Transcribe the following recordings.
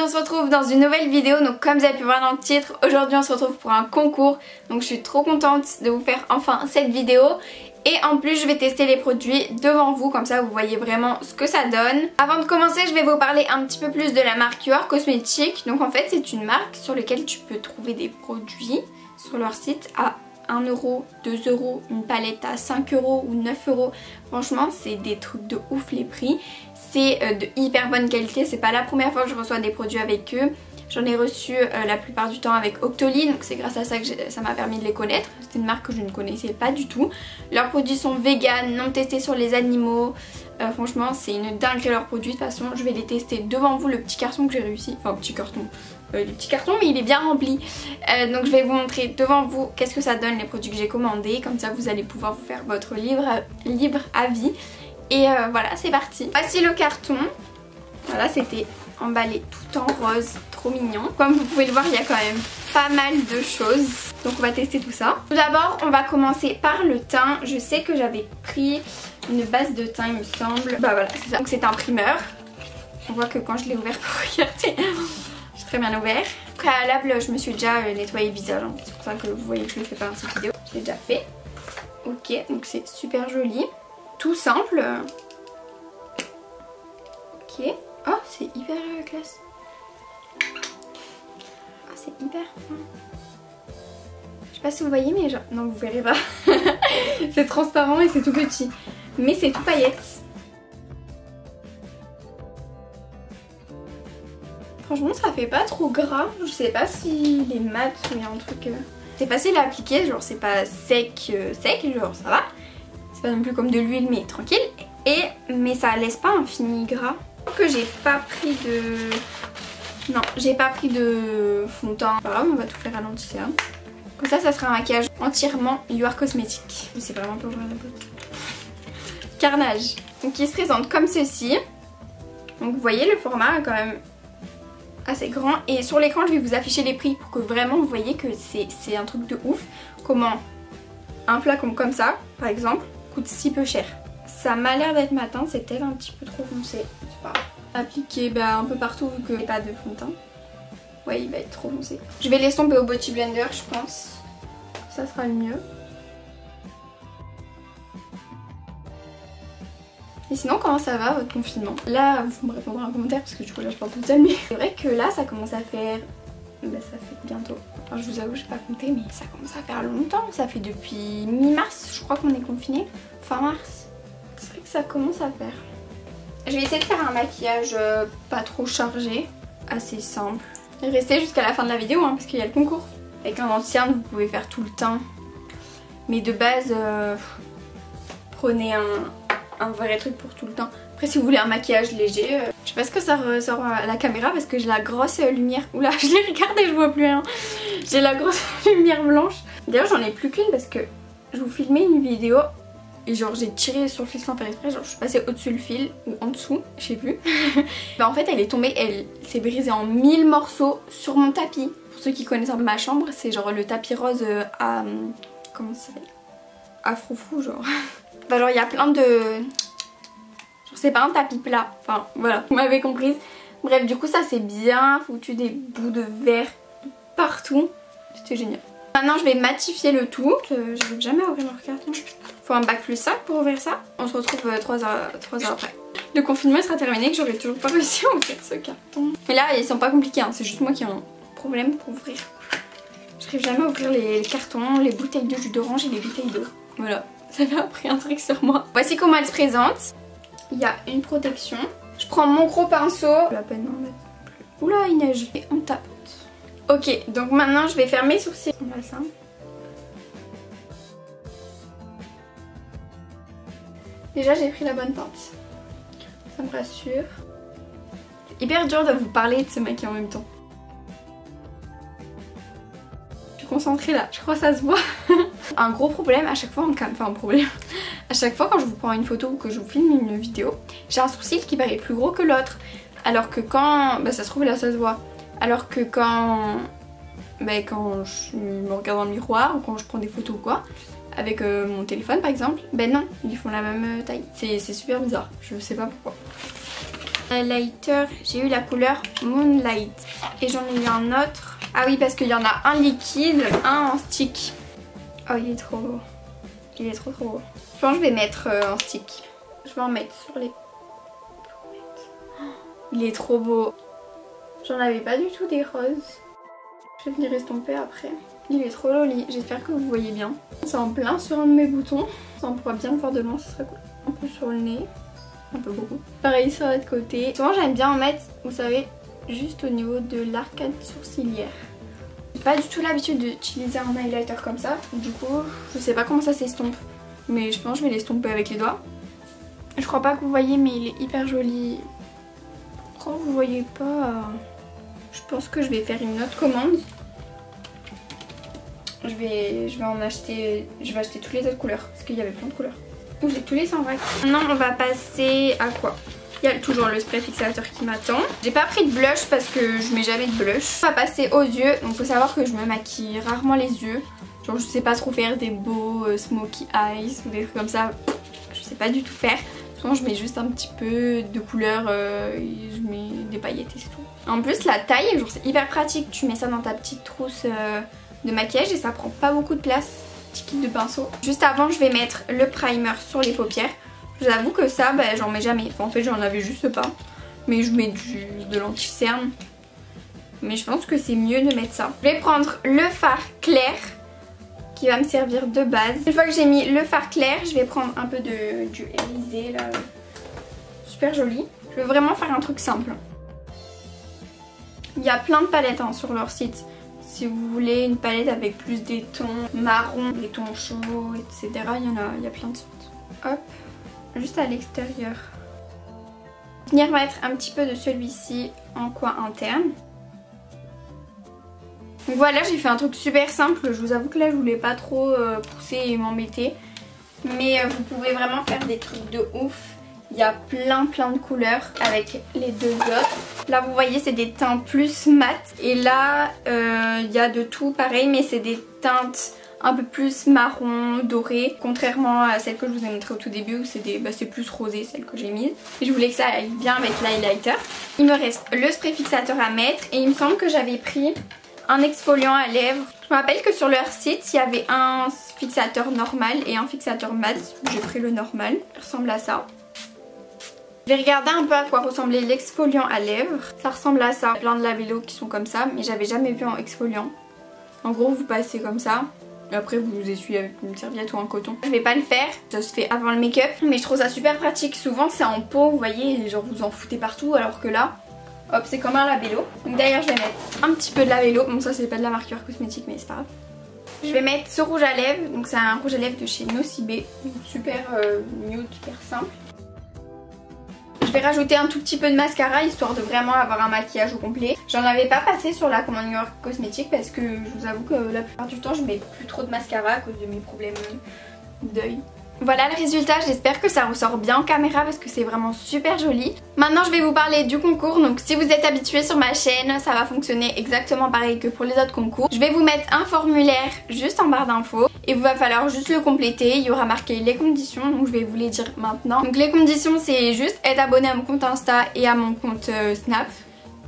on se retrouve dans une nouvelle vidéo. Donc comme vous avez pu voir dans le titre, aujourd'hui on se retrouve pour un concours. Donc je suis trop contente de vous faire enfin cette vidéo. Et en plus je vais tester les produits devant vous, comme ça vous voyez vraiment ce que ça donne. Avant de commencer, je vais vous parler un petit peu plus de la marque UR Cosmetics. Donc en fait c'est une marque sur laquelle tu peux trouver des produits sur leur site à 1 euro, 2 euros, une palette à 5 euros ou 9 euros. Franchement c'est des trucs de ouf les prix. C'est de hyper bonne qualité, c'est pas la première fois que je reçois des produits avec eux. J'en ai reçu la plupart du temps avec Octoly, donc c'est grâce à ça que ça m'a permis de les connaître. C'était une marque que je ne connaissais pas du tout. Leurs produits sont vegan, non testés sur les animaux. Franchement c'est une dinguerie leurs produits. De toute façon je vais les tester devant vous, le petit carton que j'ai réussi. Enfin petit carton, le petit carton mais il est bien rempli. Donc je vais vous montrer devant vous qu'est-ce que ça donne les produits que j'ai commandés. Comme ça vous allez pouvoir vous faire votre libre avis. Et voilà, c'est parti. Voici le carton. Voilà, c'était emballé tout en rose, trop mignon. Comme vous pouvez le voir, il y a quand même pas mal de choses. Donc on va tester tout ça. Tout d'abord, on va commencer par le teint. Je sais que j'avais pris une base de teint, il me semble. Bah voilà, c'est ça. Donc c'est un primeur. On voit que quand je l'ai ouvert, regardez, j'ai très bien ouvert. Préalable, je me suis déjà nettoyé le visage. Hein. C'est pour ça que vous voyez que je le fais pas dans cette vidéo. Je l'ai déjà fait. Ok, donc c'est super joli. Tout simple. Ok. Oh, c'est hyper classe. Oh, c'est hyper fin. Je sais pas si vous voyez, mais genre... Non, vous verrez pas. C'est transparent et c'est tout petit. Mais c'est tout paillettes. Franchement, ça fait pas trop gras. Je sais pas si les mat ou il y a un truc... C'est facile à appliquer, genre c'est pas sec, genre ça va. Pas non plus comme de l'huile mais tranquille, mais ça laisse pas un fini gras. Que j'ai pas pris de... Non, j'ai pas pris de fond de teint. Pas grave, on va tout faire à l'anti-cerne. Comme ça sera un maquillage entièrement UR Cosmetics. Mais c'est vraiment pas ouvrir la boîte. Carnage. Donc il se présente comme ceci. Donc vous voyez le format est quand même assez grand. Et sur l'écran je vais vous afficher les prix pour que vraiment vous voyez que c'est un truc de ouf. Comment un flacon comme ça par exemple coûte si peu cher. Ça m'a l'air d'être matin, c'est peut-être un petit peu trop foncé, c'est pas grave. Appliqué un peu partout vu qu'il n'y a pas de fond de teint. Ouais, il va être trop foncé. Je vais l'estomper au Beauty Blender, je pense. Ça sera le mieux. Et sinon, comment ça va votre confinement? Là, vous me répondrez en commentaire parce que du coup là je parle toute seule, mais c'est vrai que là ça commence à faire... Bah, ça fait bientôt. Enfin, je vous avoue, j'ai pas compté, mais ça commence à faire longtemps. Ça fait depuis mi-mars, je crois qu'on est confiné. Fin mars. C'est vrai que ça commence à faire. Je vais essayer de faire un maquillage pas trop chargé, assez simple. Et restez jusqu'à la fin de la vidéo, hein, parce qu'il y a le concours. Avec un anti-cerne, vous pouvez faire tout le teint. Mais de base, prenez un vrai truc pour tout le temps. Après si vous voulez un maquillage léger, je sais pas ce que ça ressort à la caméra parce que j'ai la grosse lumière. Oula, je l'ai regardé, je vois plus rien. J'ai la grosse lumière blanche. D'ailleurs j'en ai plus qu'une parce que je vous filmais une vidéo et genre j'ai tiré sur le fil sans faire exprès. Genre je suis passée au-dessus le fil ou en dessous, je sais plus. Bah en fait elle est tombée, elle s'est brisée en 1000 morceaux sur mon tapis. Pour ceux qui connaissent un peu ma chambre, c'est genre le tapis rose à... comment ça s'appelle? À froufrou genre. Bah genre il y a plein de... C'est pas un tapis plat, enfin voilà, vous m'avez comprise. Bref, du coup ça c'est bien foutu des bouts de verre partout. C'était génial. Maintenant je vais matifier le tout. Je vais jamais ouvrir leur carton. Faut un bac plus 5 pour ouvrir ça. On se retrouve 3 heures après. Le confinement sera terminé, que j'aurais toujours pas réussi à ouvrir ce carton. Mais là ils sont pas compliqués, hein. C'est juste moi qui ai un problème pour ouvrir. J'arrive jamais à ouvrir les cartons, les bouteilles de jus d'orange et les bouteilles d'eau. Voilà, ça m'a appris un truc sur moi. Voici comment elle se présente. Il y a une protection. Je prends mon gros pinceau. La peine d'en mettre plus. Oula, il neige. Et on tapote. Ok, donc maintenant je vais faire mes sourcils. On va ça. Déjà j'ai pris la bonne teinte. Ça me rassure. C'est hyper dur de vous parler de ce maquillage en même temps. Je suis concentrée là, je crois que ça se voit. Un gros problème à chaque fois, enfin un problème. À chaque fois quand je vous prends une photo ou que je vous filme une vidéo, j'ai un sourcil qui paraît plus gros que l'autre. Alors que quand... Bah ça se trouve là ça se voit. Alors que quand... Bah quand je me regarde dans le miroir ou quand je prends des photos ou quoi, avec mon téléphone par exemple, ben non, ils font la même taille. C'est super bizarre, je sais pas pourquoi. Highlighter, j'ai eu la couleur Moonlight. Et j'en ai eu un autre. Ah oui, parce qu'il y en a un liquide, un en stick. Oh, il est trop beau. Il est trop beau. Je pense que je vais mettre en stick. Je vais en mettre sur les... Il est trop beau. J'en avais pas du tout des roses. Je vais venir estomper après. Il est trop joli. J'espère que vous voyez bien. C'est en plein sur un de mes boutons. Ça, on pourra bien le voir de loin, ce serait cool. Un peu sur le nez. Un peu beaucoup. Pareil sur l'autre côté. Souvent j'aime bien en mettre, vous savez, juste au niveau de l'arcade sourcilière. J'ai pas du tout l'habitude d'utiliser un highlighter comme ça. Du coup, je sais pas comment ça s'estompe. Mais je pense que je vais l'estomper avec les doigts. Je crois pas que vous voyez, mais il est hyper joli. Quand vous voyez pas, je pense que je vais faire une autre commande. Je vais en acheter, je vais acheter toutes les autres couleurs parce qu'il y avait plein de couleurs. Donc j'ai tous les 100 vrac. Maintenant on va passer à quoi? Il y a toujours le spray fixateur qui m'attend. J'ai pas pris de blush parce que je mets jamais de blush. On va passer aux yeux. Donc faut savoir que je me maquille rarement les yeux. Genre je sais pas trop faire des beaux smokey eyes ou des trucs comme ça. Je sais pas du tout faire. Souvent je mets juste un petit peu de couleur et je mets des paillettes et c'est tout. En plus la taille, genre c'est hyper pratique. Tu mets ça dans ta petite trousse de maquillage et ça prend pas beaucoup de place. Petit kit de pinceau. Juste avant je vais mettre le primer sur les paupières. J'avoue que ça j'en mets jamais. Enfin, en fait j'en avais juste pas. Mais je mets de l'anti-cerne. Mais je pense que c'est mieux de mettre ça. Je vais prendre le fard clair qui va me servir de base. Une fois que j'ai mis le fard clair, je vais prendre un peu du Élysée là. Super joli. Je vais vraiment faire un truc simple. Il y a plein de palettes hein, sur leur site. Si vous voulez une palette avec plus des tons marrons, des tons chauds, etc. Il y a plein de sortes. Hop, juste à l'extérieur. Venir mettre un petit peu de celui-ci en coin interne. Donc voilà, j'ai fait un truc super simple. Je vous avoue que là je voulais pas trop pousser et m'embêter. Mais vous pouvez vraiment faire des trucs de ouf. Il y a plein de couleurs avec les deux autres. Là vous voyez c'est des teints plus mat. Et là il y a de tout pareil mais c'est des teintes un peu plus marron, doré. Contrairement à celle que je vous ai montré au tout début où c'est plus rosé celle que j'ai mise. Et je voulais que ça aille bien avec l'highlighter. Il me reste le spray fixateur à mettre. Et il me semble que j'avais pris un exfoliant à lèvres. Je me rappelle que sur leur site il y avait un fixateur normal et un fixateur mat. J'ai pris le normal, il ressemble à ça. Je vais regarder un peu à quoi ressemblait l'exfoliant à lèvres. Ça ressemble à ça. Plein de labellos qui sont comme ça, mais j'avais jamais vu en exfoliant. En gros, vous passez comme ça. Et après, vous essuyez avec une serviette ou un coton. Je vais pas le faire. Ça se fait avant le make-up. Mais je trouve ça super pratique. Souvent, c'est en pot, vous voyez. Et genre, vous en foutez partout. Alors que là, hop, c'est comme un labello. Donc d'ailleurs, je vais mettre un petit peu de labello. Bon, ça, c'est pas de la marque cosmétique, mais c'est pas grave. Je vais mettre ce rouge à lèvres. Donc, c'est un rouge à lèvres de chez Nocibé. Super nude, super simple. Je vais rajouter un tout petit peu de mascara histoire de vraiment avoir un maquillage au complet. J'en avais pas passé sur la commande New York cosmétique parce que je vous avoue que la plupart du temps je mets plus trop de mascara à cause de mes problèmes d'œil. Voilà le résultat, j'espère que ça ressort bien en caméra parce que c'est vraiment super joli. Maintenant je vais vous parler du concours, donc si vous êtes habitué sur ma chaîne, ça va fonctionner exactement pareil que pour les autres concours. Je vais vous mettre un formulaire juste en barre d'infos et il va falloir juste le compléter. Il y aura marqué les conditions, donc je vais vous les dire maintenant. Donc les conditions c'est juste être abonné à mon compte Insta et à mon compte Snap.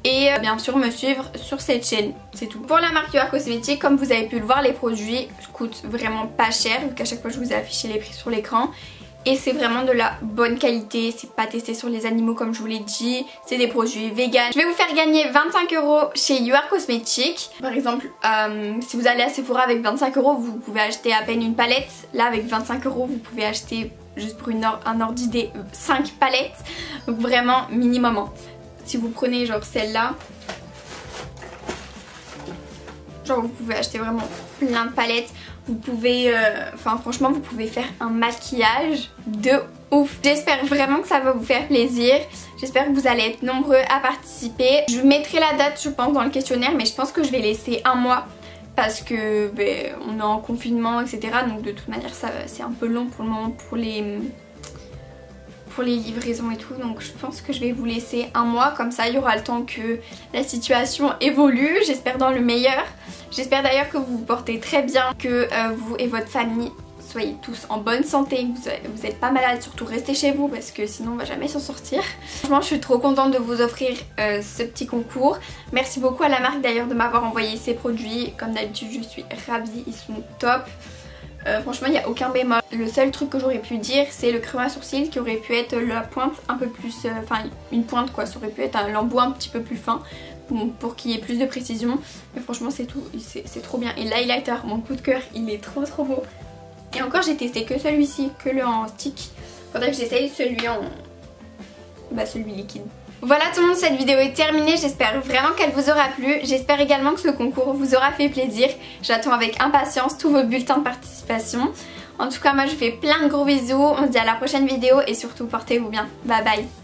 Et bien sûr me suivre sur cette chaîne, c'est tout. Pour la marque UR Cosmétique, comme vous avez pu le voir, les produits coûtent vraiment pas cher, vu qu'à chaque fois je vous ai affiché les prix sur l'écran. Et c'est vraiment de la bonne qualité, c'est pas testé sur les animaux comme je vous l'ai dit, c'est des produits vegan. Je vais vous faire gagner 25 € chez UR Cosmétique. Par exemple, si vous allez à Sephora avec 25 €, vous pouvez acheter à peine une palette. Là avec 25 € vous pouvez acheter, juste pour un ordre d'idée, 5 palettes. Donc vraiment minimum. Si vous prenez genre celle-là, genre vous pouvez acheter vraiment plein de palettes. Vous pouvez, enfin franchement vous pouvez faire un maquillage de ouf. J'espère vraiment que ça va vous faire plaisir. J'espère que vous allez être nombreux à participer. Je mettrai la date je pense dans le questionnaire, mais je pense que je vais laisser un mois. Parce que on est en confinement etc. Donc de toute manière c'est un peu long pour le moment pour les livraisons et tout, donc je pense que je vais vous laisser un mois, comme ça il y aura le temps que la situation évolue, j'espère dans le meilleur. J'espère d'ailleurs que vous vous portez très bien, que vous et votre famille soyez tous en bonne santé, que vous êtes pas malade, surtout restez chez vous parce que sinon on va jamais s'en sortir. Franchement je suis trop contente de vous offrir ce petit concours. Merci beaucoup à la marque d'ailleurs de m'avoir envoyé ces produits, comme d'habitude je suis ravie, ils sont top. Franchement il n'y a aucun bémol. Le seul truc que j'aurais pu dire c'est le crème à sourcils qui aurait pu être la pointe un peu plus, enfin une pointe quoi, ça aurait pu être l'embout un petit peu plus fin pour qu'il y ait plus de précision. Mais franchement c'est tout, c'est trop bien. Et l'highlighter, mon coup de cœur, il est trop beau. Et encore j'ai testé que celui-ci, que le en stick. Faudrait que j'essaye celui en... celui liquide. Voilà tout le monde, cette vidéo est terminée, j'espère vraiment qu'elle vous aura plu. J'espère également que ce concours vous aura fait plaisir. J'attends avec impatience tous vos bulletins de participation. En tout cas moi je vous fais plein de gros bisous, on se dit à la prochaine vidéo et surtout portez-vous bien. Bye bye.